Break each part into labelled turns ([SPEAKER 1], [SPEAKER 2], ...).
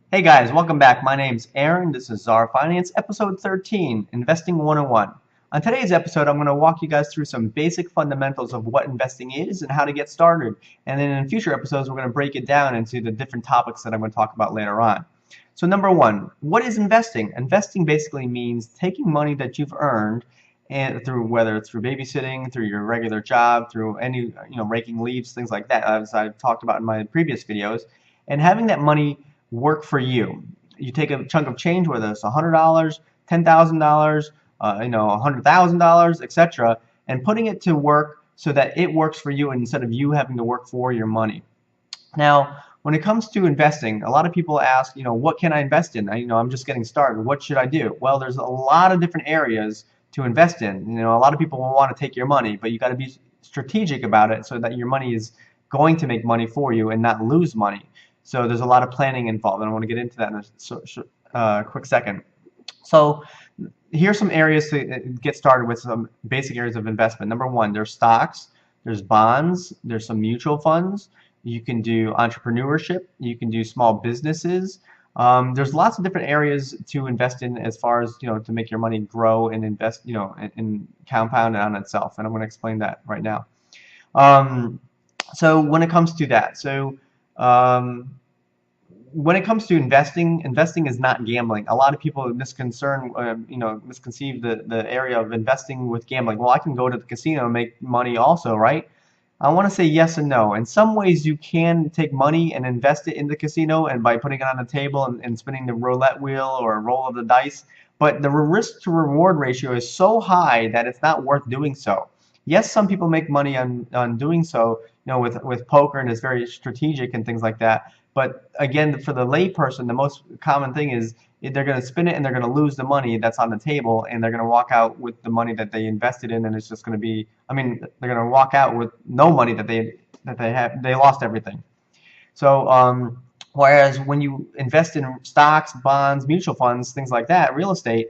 [SPEAKER 1] Hey guys, welcome back. My name's Aaron. This is Czar Finance, episode 13, Investing 101. On today's episode, I'm going to walk you guys through some basic fundamentals of what investing is and how to get started. And then in future episodes, we're going to break it down into the different topics that I'm going to talk about later on. So number one, what is investing? Investing basically means taking money that you've earned and through whether it's through babysitting, through your regular job, through any raking leaves, things like that, as I've talked about in my previous videos, and having that money work for you. You take a chunk of change, whether it's $100, $10,000, $100,000, etc., and putting it to work so that it works for you instead of you having to work for your money. Now, when it comes to investing, a lot of people ask, what can I invest in? I'm just getting started. What should I do? Well, there's a lot of different areas to invest in. A lot of people will want to take your money, but you got to be strategic about it so that your money is going to make money for you and not lose money. So there's a lot of planning involved, and I want to get into that in a quick second. So here's some areas to get started with, some basic areas of investment. Number one, there's stocks, there's bonds, there's some mutual funds. You can do entrepreneurship, you can do small businesses. There's lots of different areas to invest in as far as, to make your money grow and invest, and compound on itself. And I'm going to explain that right now. So when it comes to that, when it comes to investing, investing is not gambling. A lot of people misconceive the area of investing with gambling. Well, I can go to the casino and make money also, right? I want to say yes and no. In some ways, you can take money and invest it in the casino, and by putting it on the table and spinning the roulette wheel or a roll of the dice. But the risk to reward ratio is so high that it's not worth doing so. Yes, some people make money on doing so, with poker, and it's very strategic and things like that. But again, for the layperson, the most common thing is they're going to spin it and they're going to lose the money that's on the table, and they're going to walk out with the money that they invested in, and it's just going to be, they're going to walk out with no money that they lost everything. So whereas when you invest in stocks, bonds, mutual funds, things like that, real estate,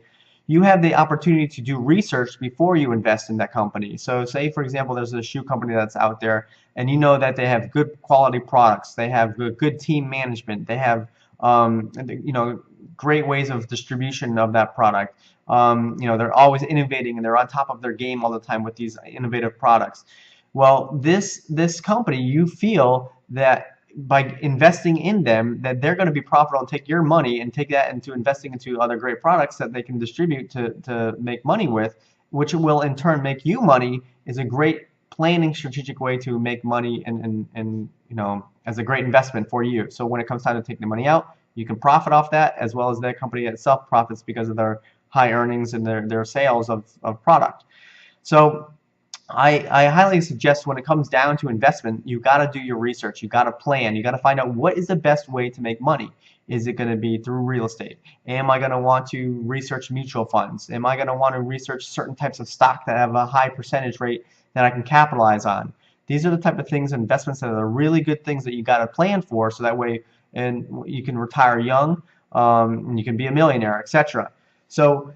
[SPEAKER 1] you have the opportunity to do research before you invest in that company. So say, for example, there's a shoe company that's out there, and you know that they have good quality products, they have good team management, they have great ways of distribution of that product. They're always innovating and they're on top of their game all the time with these innovative products. Well, this company, you feel that by investing in them, that they're going to be profitable and take your money and take that into investing into other great products that they can distribute to make money with, which will in turn make you money, is a great planning strategic way to make money and as a great investment for you. So when it comes time to take the money out, you can profit off that, as well as that company itself profits because of their high earnings and their sales of product. So I highly suggest, when it comes down to investment, you got to do your research. You got to plan. You got to find out what is the best way to make money. Is it going to be through real estate? Am I going to want to research mutual funds? Am I going to want to research certain types of stock that have a high percentage rate that I can capitalize on? These are the type of things, investments, that are really good things that you got to plan for, so that way you can retire young, and you can be a millionaire, etc. So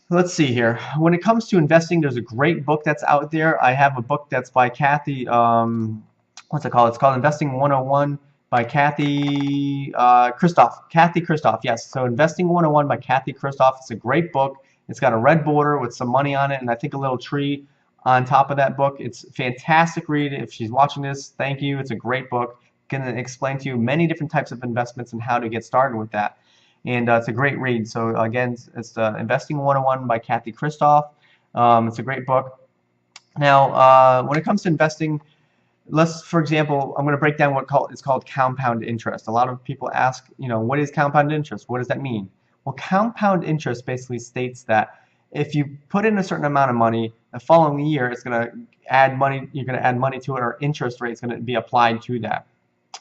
[SPEAKER 1] let's see here. When it comes to investing, there's a great book that's out there. I have a book that's by Kathy, what's it called? It's called Investing 101 by Kathy Kristoff. Kathy Kristoff, yes. So Investing 101 by Kathy Kristoff. It's a great book. It's got a red border with some money on it, and I think a little tree on top of that book. It's a fantastic read. If she's watching this, thank you. It's a great book. It's going to explain to you many different types of investments and how to get started with that. And it's a great read. So again, it's Investing 101 by Kathy Kristoff. It's a great book. Now, when it comes to investing, for example, I'm going to break down it's called compound interest. A lot of people ask, what is compound interest? What does that mean? Well, compound interest basically states that if you put in a certain amount of money, the following year it's going to add money. You're going to add money to it, or interest rate is going to be applied to that.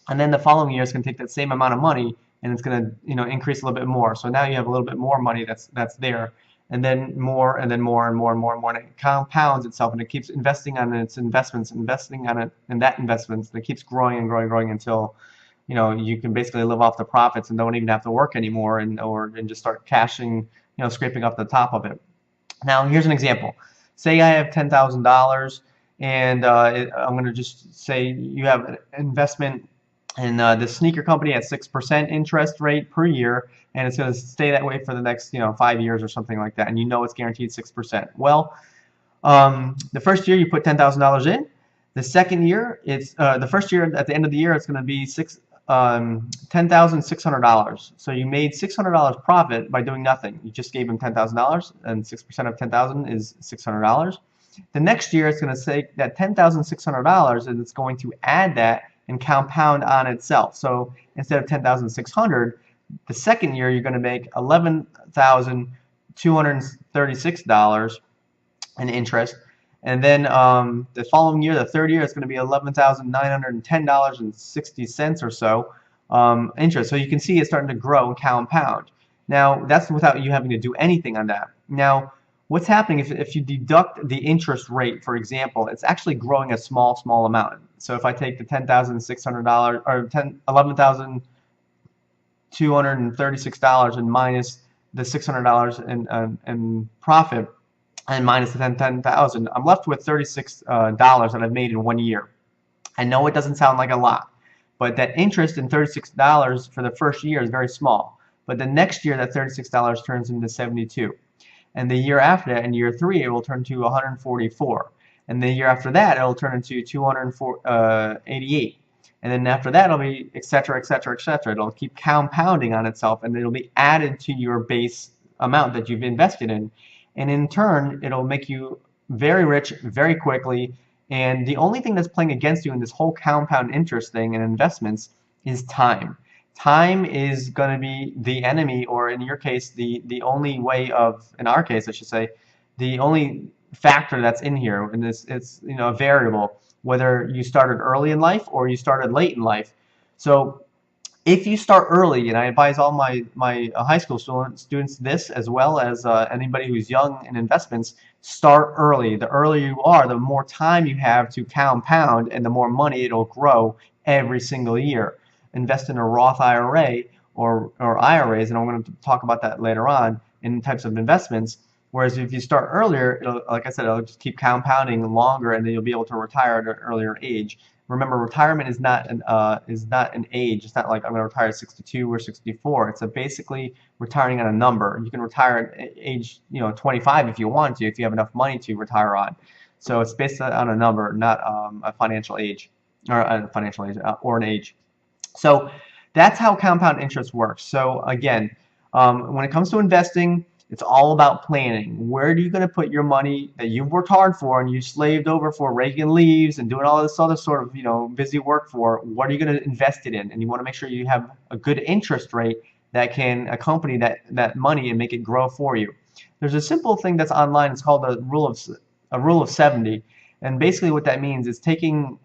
[SPEAKER 1] And then the following year it's going to take that same amount of money, and it's going to increase a little bit more. So now you have a little bit more money that's there, and then more, and then more, and more, and more, and more, and it compounds itself, and it keeps investing on its investments, investing on it, and that investments, and it keeps growing and growing and growing until you can basically live off the profits and don't even have to work anymore, and just start cashing, scraping up the top of it. Now here's an example. Say I have $10,000, and I'm going to just say you have an investment And the sneaker company at 6% interest rate per year, and it's going to stay that way for the next 5 years or something like that, and it's guaranteed 6%. Well, the first year you put $10,000 in. The second year, it's the first year at the end of the year, it's going to be $10,600. So you made $600 profit by doing nothing. You just gave him $10,000, and 6% of 10,000 is $600. The next year, it's going to say that $10,600, and it's going to add that and compound on itself. So instead of 10,600, the second year you're going to make $11,236 in interest, and then the following year, the third year, it's going to be $11,910.60 or so interest. So you can see it's starting to grow and compound. Now that's without you having to do anything on that. Now what's happening if you deduct the interest rate, for example, it's actually growing a small amount. So if I take the $10,600 or $11,236 and minus the $600 in profit and minus the 10,000, I'm left with $36 that I've made in 1 year. I know it doesn't sound like a lot, but that interest in $36 for the first year is very small. But the next year, that $36 turns into 72. And the year after that, in year 3, it will turn to 144. And the year after that, it'll turn into 288. And then after that, it'll be et cetera, et cetera, et cetera. It'll keep compounding on itself, and it'll be added to your base amount that you've invested in. And in turn, it'll make you very rich very quickly. And the only thing that's playing against you in this whole compound interest thing and investments is time. Time is going to be the enemy, or in your case, the only way of, in our case, I should say, the only factor that's in here. And it's a variable, whether you started early in life or you started late in life. So if you start early, and I advise all my high school students this, as well as anybody who's young in investments, start early. The earlier you are, the more time you have to compound, and the more money it'll grow every single year. Invest in a Roth IRA or IRAs, and I'm going to talk about that later on in types of investments. Whereas if you start earlier, like I said, it'll just keep compounding longer, and then you'll be able to retire at an earlier age. Remember, retirement is not an age. It's not like I'm going to retire at 62 or 64. It's basically retiring on a number. You can retire at age 25 if you want to, if you have enough money to retire on. So it's based on a number, not a financial age, or a financial age, or an age. So that's how compound interest works. So again, when it comes to investing, it's all about planning. Where are you going to put your money that you've worked hard for and you slaved over for, raking leaves and doing all this other sort of busy work for? What are you going to invest it in? And you want to make sure you have a good interest rate that can accompany that money and make it grow for you. There's a simple thing that's online. It's called a rule of 70, and basically what that means is taking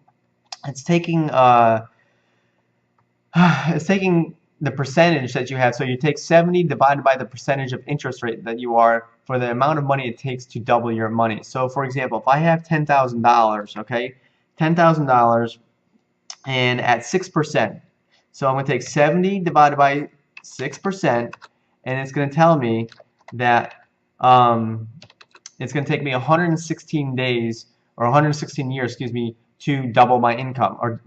[SPEAKER 1] the percentage that you have. So you take 70 divided by the percentage of interest rate that you are for the amount of money it takes to double your money. So for example, if I have $10,000, okay, $10,000 and at 6%. So I'm going to take 70 divided by 6%, and it's going to tell me that it's going to take me 116 days, or 116 years, excuse me, to double my income. Or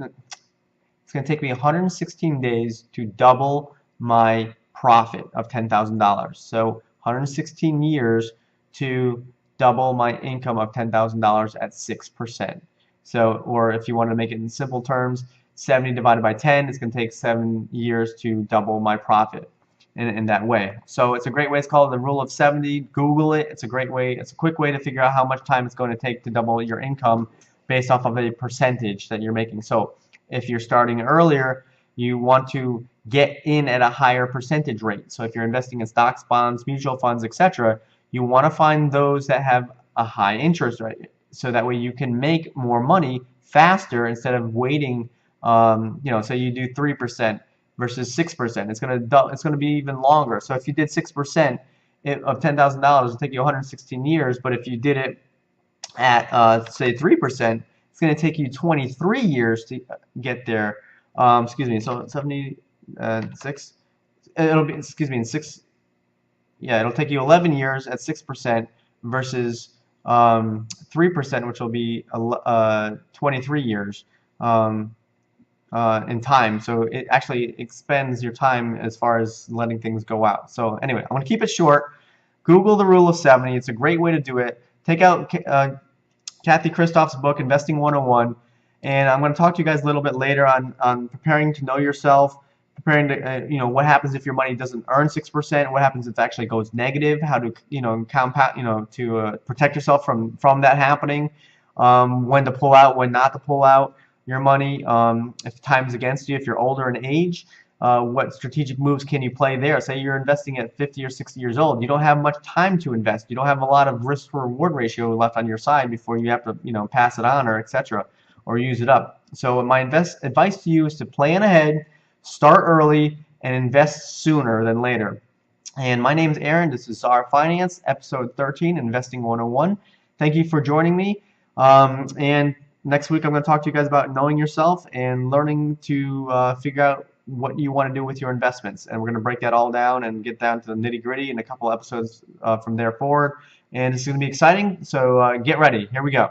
[SPEAKER 1] it's going to take me 116 days to double my profit of $10,000. So 116 years to double my income of $10,000 at 6%. So, or if you want to make it in simple terms, 70 divided by 10, it's going to take 7 years to double my profit in that way. So it's a great way. It's called the rule of 70. Google it. It's a great way. It's a quick way to figure out how much time it's going to take to double your income based off of a percentage that you're making. So if you're starting earlier, you want to get in at a higher percentage rate. So if you're investing in stocks, bonds, mutual funds, etc., you want to find those that have a high interest rate, so that way you can make more money faster instead of waiting. Say you do 3% versus 6%. It's going to be even longer. So if you did 6% of $10,000, it'll take you 116 years. But if you did it at say 3%, it's going to take you 23 years to get there. Excuse me. So 76. It'll be, excuse me, in 6. Yeah, it'll take you 11 years at 6% versus 3%, which will be 23 years. in time. So it actually expends your time as far as letting things go out. So anyway, I'm going to keep it short. Google the rule of 70. It's a great way to do it. Take out Kathy Kristoff's book, Investing 101, and I'm going to talk to you guys a little bit later on preparing to know yourself, preparing to, what happens if your money doesn't earn 6%, what happens if it actually goes negative, how to, compound, to protect yourself from that happening, when to pull out, when not to pull out your money, if time is against you, if you're older in age. What strategic moves can you play there? Say you're investing at 50 or 60 years old. You don't have much time to invest. You don't have a lot of risk to reward ratio left on your side before you have to, pass it on or etc. or use it up. So my advice to you is to plan ahead, start early, and invest sooner than later. And my name is Aaron. This is Czar Finance, episode 13, Investing 101. Thank you for joining me. And next week I'm going to talk to you guys about knowing yourself and learning to figure out what you want to do with your investments, and we're going to break that all down and get down to the nitty-gritty in a couple episodes from there forward, and it's going to be exciting, so get ready. Here we go.